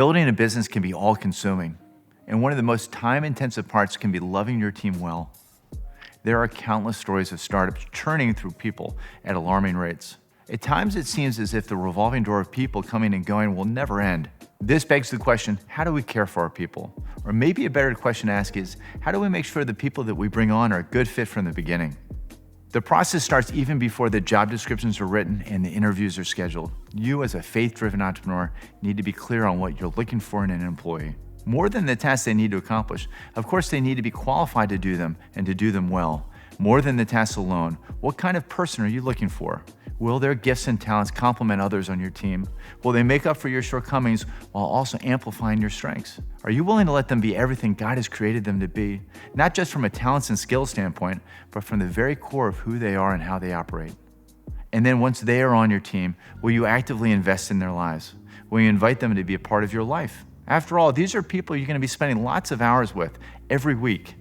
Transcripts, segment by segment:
Building a business can be all-consuming, and one of the most time-intensive parts can be loving your team well. There are countless stories of startups churning through people at alarming rates. At times, it seems as if the revolving door of people coming and going will never end. This begs the question, how do we care for our people? Or maybe a better question to ask is, how do we make sure the people that we bring on are a good fit from the beginning? The process starts even before the job descriptions are written and the interviews are scheduled. You, as a faith-driven entrepreneur, need to be clear on what you're looking for in an employee. More than the tasks they need to accomplish, of course, they need to be qualified to do them and to do them well. More than the tasks alone, what kind of person are you looking for? Will their gifts and talents complement others on your team? Will they make up for your shortcomings while also amplifying your strengths? Are you willing to let them be everything God has created them to be? Not just from a talents and skills standpoint, but from the very core of who they are and how they operate. And then once they are on your team, will you actively invest in their lives? Will you invite them to be a part of your life? After all, these are people you're going to be spending lots of hours with every week.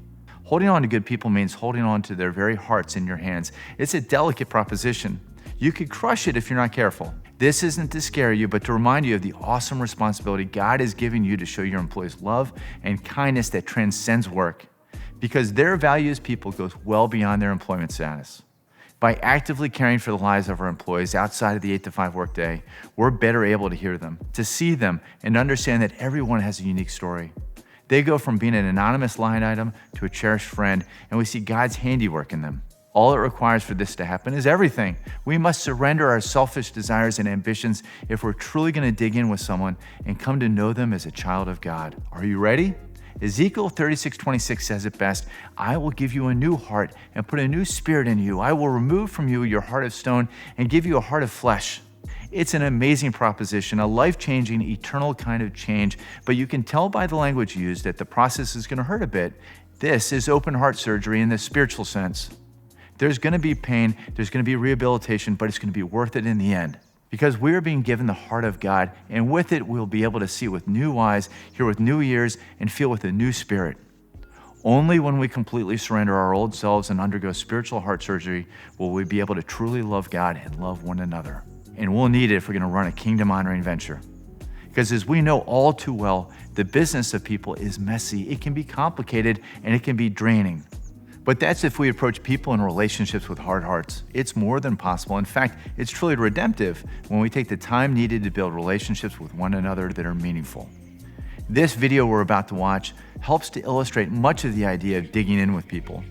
Holding on to good people means holding on to their very hearts in your hands. It's a delicate proposition. You could crush it if you're not careful. This isn't to scare you, but to remind you of the awesome responsibility God has given you to show your employees love and kindness that transcends work, because their value as people goes well beyond their employment status. By actively caring for the lives of our employees outside of the 8-to-5 workday, we're better able to hear them, to see them, and understand that everyone has a unique story. They go from being an anonymous line item to a cherished friend, and we see God's handiwork in them. All it requires for this to happen is everything. We must surrender our selfish desires and ambitions if we're truly going to dig in with someone and come to know them as a child of God. Are you ready? Ezekiel 36:26 says it best, I will give you a new heart and put a new spirit in you. I will remove from you your heart of stone and give you a heart of flesh. It's an amazing proposition, a life-changing, eternal kind of change, but you can tell by the language used that the process is going to hurt a bit. This is open heart surgery in the spiritual sense. There's going to be pain, there's going to be rehabilitation, but it's going to be worth it in the end. Because we are being given the heart of God, and with it, we'll be able to see with new eyes, hear with new ears, and feel with a new spirit. Only when we completely surrender our old selves and undergo spiritual heart surgery will we be able to truly love God and love one another. And we'll need it if we're going to run a kingdom-honoring venture. Because as we know all too well, the business of people is messy, it can be complicated, and it can be draining. But that's if we approach people and relationships with hard hearts. It's more than possible. In fact, it's truly redemptive when we take the time needed to build relationships with one another that are meaningful. This video we're about to watch helps to illustrate much of the idea of digging in with people.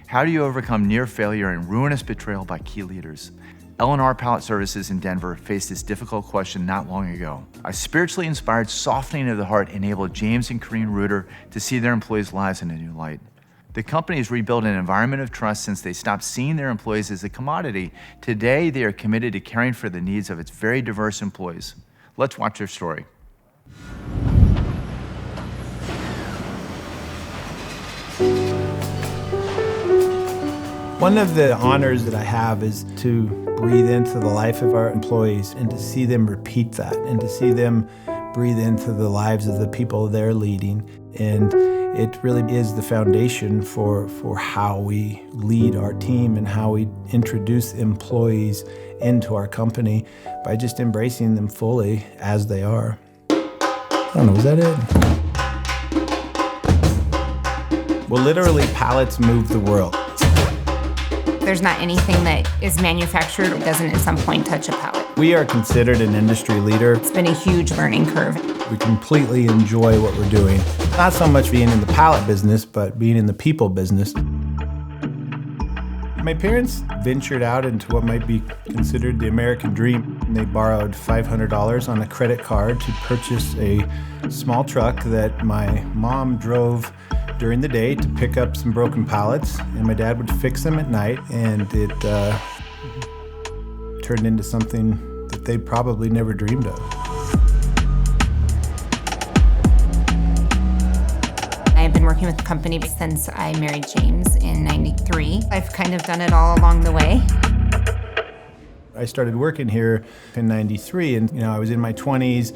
How do you overcome near failure and ruinous betrayal by key leaders? L&R Pallet Services in Denver faced this difficult question not long ago. A spiritually inspired softening of the heart enabled James and Carine to see their employees' lives in a new light. The company has rebuilt an environment of trust since they stopped seeing their employees as a commodity. Today, they are committed to caring for the needs of its very diverse employees. Let's watch their story. One of the honors that I have is to breathe into the life of our employees and to see them repeat that and to see them breathe into the lives of the people they're leading. And it really is the foundation for how we lead our team and how we introduce employees into our company by just embracing them fully as they are. I don't know, was that it? Well, literally, pallets move the world. There's not anything that is manufactured that doesn't at some point touch a pallet. We are considered an industry leader. It's been a huge learning curve. We completely enjoy what we're doing. Not so much being in the pallet business, but being in the people business. My parents ventured out into what might be considered the American dream. They borrowed $500 on a credit card to purchase a small truck that my mom drove during the day to pick up some broken pallets, and my dad would fix them at night, and it turned into something that they probably never dreamed of. I've been working with the company since I married James in '93. I've kind of done it all along the way. I started working here in '93, and I was in my 20s.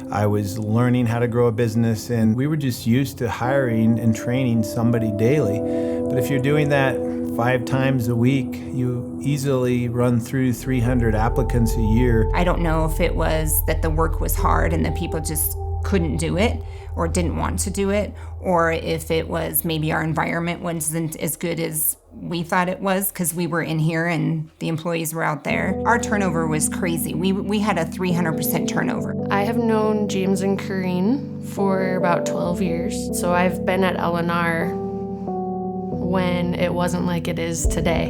I was learning how to grow a business, and we were just used to hiring and training somebody daily. But if you're doing that 5 times a week, you easily run through 300 applicants a year. I don't know if it was that the work was hard and the people just couldn't do it or didn't want to do it, or if it was maybe our environment wasn't as good as we thought it was because we were in here and the employees were out there. Our turnover was crazy. We had a 300% turnover. I have known James and Carine for about 12 years. So I've been at L&R when it wasn't like it is today.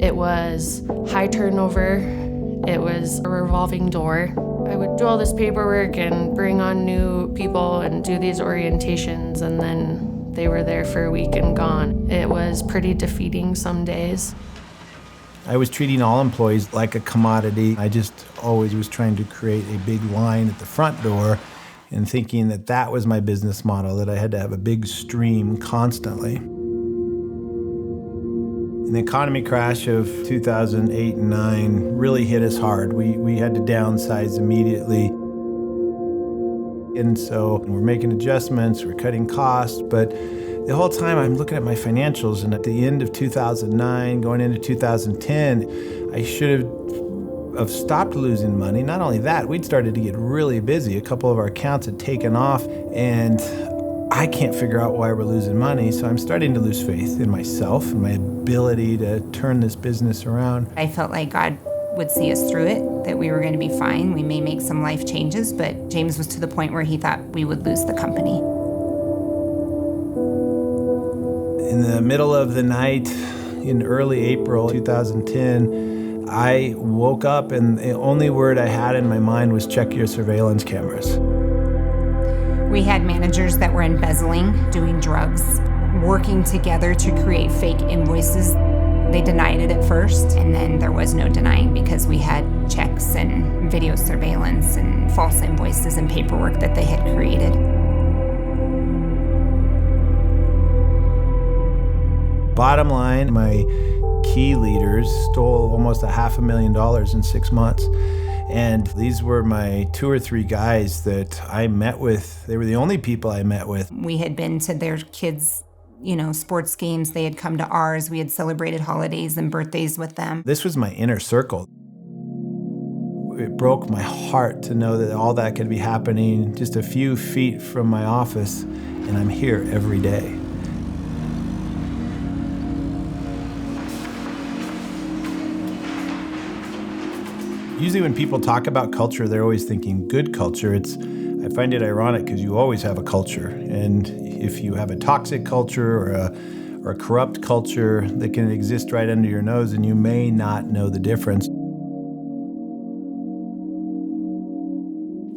It was high turnover. It was a revolving door. I would do all this paperwork and bring on new people and do these orientations, and then they were there for a week and gone. It was pretty defeating some days. I was treating all employees like a commodity. I just always was trying to create a big line at the front door and thinking that that was my business model, that I had to have a big stream constantly. And the economy crash of 2008 and 9 really hit us hard. We had to downsize immediately. And so we're making adjustments, we're cutting costs, but the whole time I'm looking at my financials, and at the end of 2009, going into 2010, I should have stopped losing money. Not only that, we'd started to get really busy. A couple of our accounts had taken off, and I can't figure out why we're losing money, so I'm starting to lose faith in myself and my ability to turn this business around. I felt like God would see us through it, that we were going to be fine. We may make some life changes, but James was to the point where he thought we would lose the company. In the middle of the night, in early April 2010, I woke up and the only word I had in my mind was check your surveillance cameras. We had managers that were embezzling, doing drugs, working together to create fake invoices. They denied it at first, and then there was no denying because we had checks and video surveillance and false invoices and paperwork that they had created. Bottom line, my key leaders stole almost $500,000 in 6 months. And these were my 2 or 3 guys that I met with. They were the only people I met with. We had been to their kids' sports games. They had come to ours. We had celebrated holidays and birthdays with them. This was my inner circle. It broke my heart to know that all that could be happening just a few feet from my office, and I'm here every day. Usually when people talk about culture, they're always thinking good culture. I find it ironic because you always have a culture. And if you have a toxic culture or a corrupt culture that can exist right under your nose, and you may not know the difference.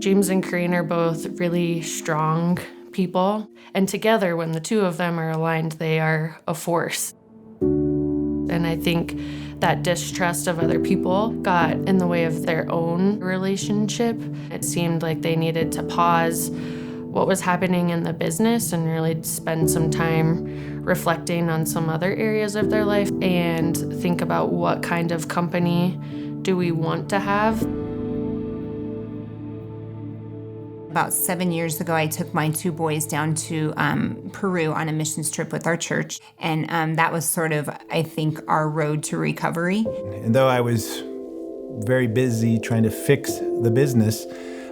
James and Carine are both really strong people. And together, when the two of them are aligned, they are a force. And I think that distrust of other people got in the way of their own relationship. It seemed like they needed to pause what was happening in the business and really spend some time reflecting on some other areas of their life and think about what kind of company do we want to have. About 7 years ago, I took my 2 boys down to Peru on a missions trip with our church. And that was sort of, I think, our road to recovery. And though I was very busy trying to fix the business,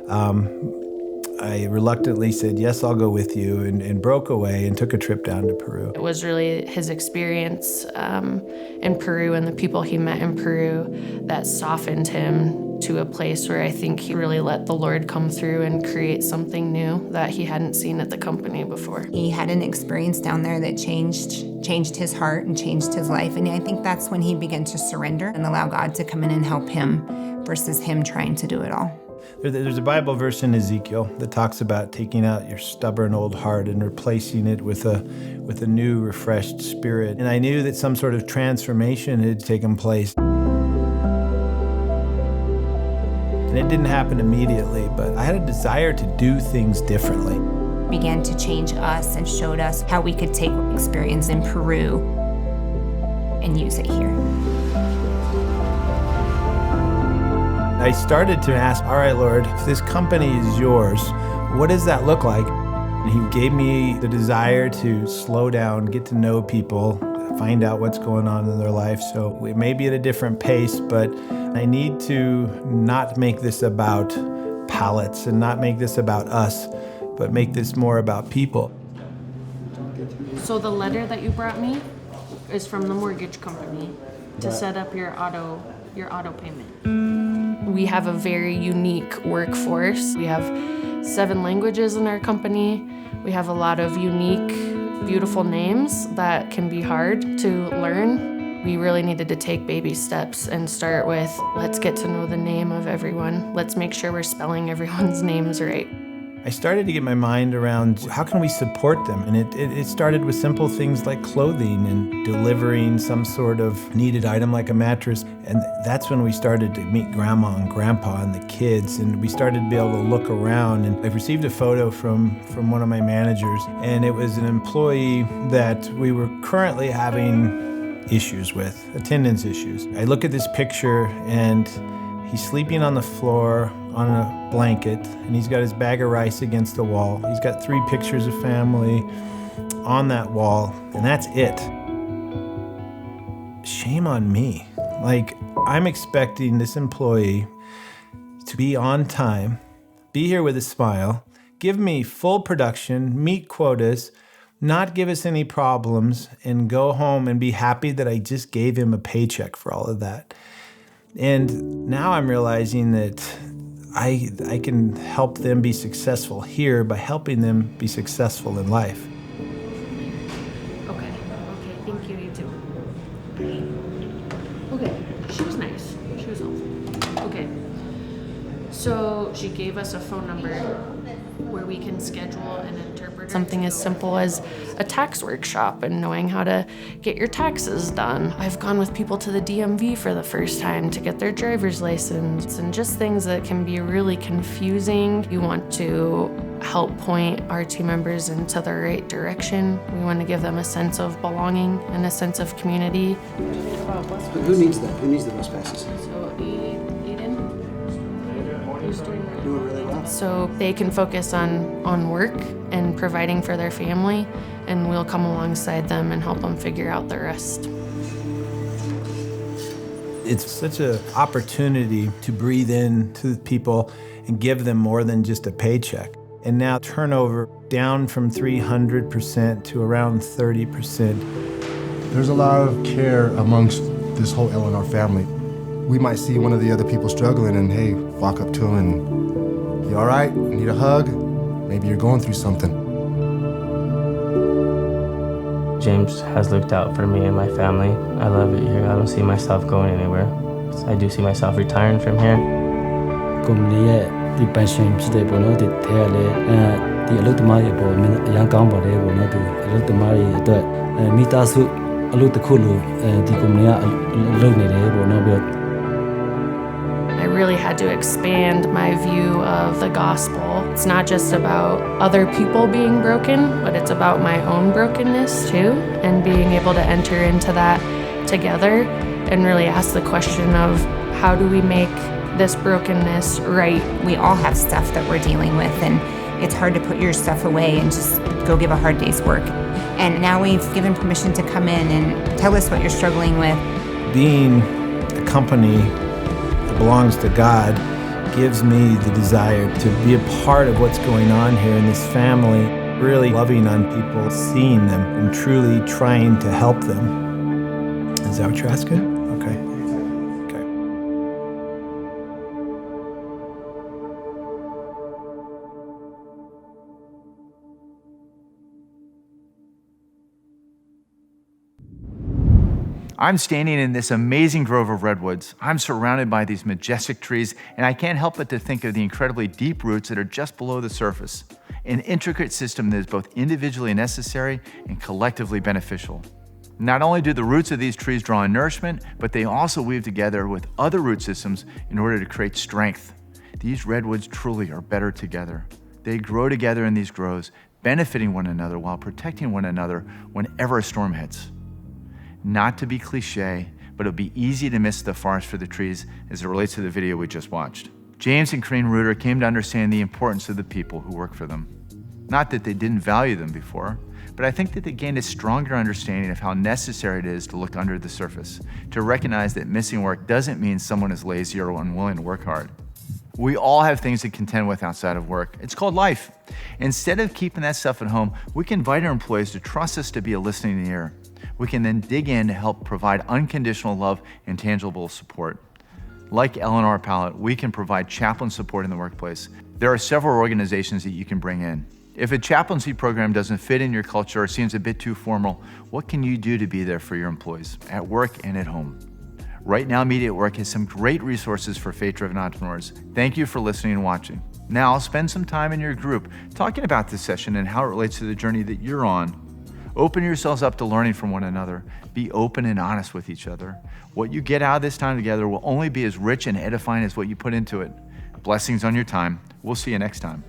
I reluctantly said, yes, I'll go with you, and broke away and took a trip down to Peru. It was really his experience in Peru and the people he met in Peru that softened him to a place where I think he really let the Lord come through and create something new that he hadn't seen at the company before. He had an experience down there that changed his heart and changed his life. And I think that's when he began to surrender and allow God to come in and help him versus him trying to do it all. There's a Bible verse in Ezekiel that talks about taking out your stubborn old heart and replacing it with a new, refreshed spirit. And I knew that some sort of transformation had taken place. And it didn't happen immediately, but I had a desire to do things differently. Began to change us and showed us how we could take experience in Peru and use it here. I started to ask, all right, Lord, if this company is yours, what does that look like? And he gave me the desire to slow down, get to know people, find out what's going on in their life. So we may be at a different pace, but I need to not make this about pallets and not make this about us, but make this more about people. So the letter that you brought me is from the mortgage company to set up your auto payment. We have a very unique workforce. We have 7 languages in our company. We have a lot of unique, beautiful names that can be hard to learn. We really needed to take baby steps and start with, let's get to know the name of everyone. Let's make sure we're spelling everyone's names right. I started to get my mind around how can we support them? And it started with simple things like clothing and delivering some sort of needed item like a mattress. And that's when we started to meet grandma and grandpa and the kids. And we started to be able to look around. And I received a photo from one of my managers. And it was an employee that we were currently having issues with, attendance issues. I look at this picture and he's sleeping on the floor on a blanket, and he's got his bag of rice against the wall. He's got 3 pictures of family on that wall, and that's it. Shame on me. Like, I'm expecting this employee to be on time, be here with a smile, give me full production, meet quotas, not give us any problems, and go home and be happy that I just gave him a paycheck for all of that. And now I'm realizing that I can help them be successful here by helping them be successful in life. Okay, thank you, you too. Okay, she was nice. She was helpful. Okay, so she gave us a phone number where we can schedule an interpreter. Something as simple as a tax workshop and knowing how to get your taxes done. I've gone with people to the DMV for the first time to get their driver's license and just things that can be really confusing. You want to help point our team members into the right direction. We want to give them a sense of belonging and a sense of community. Who needs that? Who needs the bus passes? So Aiden, who's doing really well. so they can focus on work and providing for their family, and we'll come alongside them and help them figure out the rest. It's such an opportunity to breathe in to people and give them more than just a paycheck. And now turnover down from 300% to around 30%. There's a lot of care amongst this whole L&R family. We might see one of the other people struggling and, hey, walk up to them and, you all right? Need a hug? Maybe you're going through something. James has looked out for me and my family. I love it here. I don't see myself going anywhere. I do see myself retiring from here. ကုမ္ပဏီရဲ့ဒီ pension ဖြစ်တဲ့ပေါ့နော်ဒီထဲကလည်းဒီအလုပ်သမားတွေပေါ့အရန်ကောင်းပါတယ်ပေါ့နော်ဒီအလုပ်သမားတွေအတွက်မိသားစုအလုပ်တစ်ခုလိုဒီကုမ္ပဏီကအလုပ်နေတယ်ပေါ့နော်ပြီးတော့ I really had to expand my view of the gospel. It's not just about other people being broken, but it's about my own brokenness too, and being able to enter into that together and really ask the question of how do we make this brokenness right? We all have stuff that we're dealing with, and it's hard to put your stuff away and just go give a hard day's work. And now we've given permission to come in and tell us what you're struggling with. Being a company that belongs to God gives me the desire to be a part of what's going on here in this family, really loving on people, seeing them, and truly trying to help them. Is that what you're asking? Okay. I'm standing in this amazing grove of redwoods. I'm surrounded by these majestic trees, and I can't help but to think of the incredibly deep roots that are just below the surface, an intricate system that is both individually necessary and collectively beneficial. Not only do the roots of these trees draw in nourishment, but they also weave together with other root systems in order to create strength. These redwoods truly are better together. They grow together in these groves, benefiting one another while protecting one another whenever a storm hits. Not to be cliche, but it'll be easy to miss the forest for the trees as it relates to the video we just watched. James and Carine Reuter came to understand the importance of the people who work for them. Not that they didn't value them before, but I think that they gained a stronger understanding of how necessary it is to look under the surface, to recognize that missing work doesn't mean someone is lazy or unwilling to work hard. We all have things to contend with outside of work. It's called life. Instead of keeping that stuff at home, we can invite our employees to trust us to be a listening ear. We can then dig in to help provide unconditional love and tangible support. Like L&R Pallet, we can provide chaplain support in the workplace. There are several organizations that you can bring in. If a chaplaincy program doesn't fit in your culture or seems a bit too formal, what can you do to be there for your employees at work and at home? Right Now Media at Work has some great resources for faith-driven entrepreneurs. Thank you for listening and watching. Now, spend some time in your group talking about this session and how it relates to the journey that you're on. Open yourselves up to learning from one another. Be open and honest with each other. What you get out of this time together will only be as rich and edifying as what you put into it. Blessings on your time. We'll see you next time.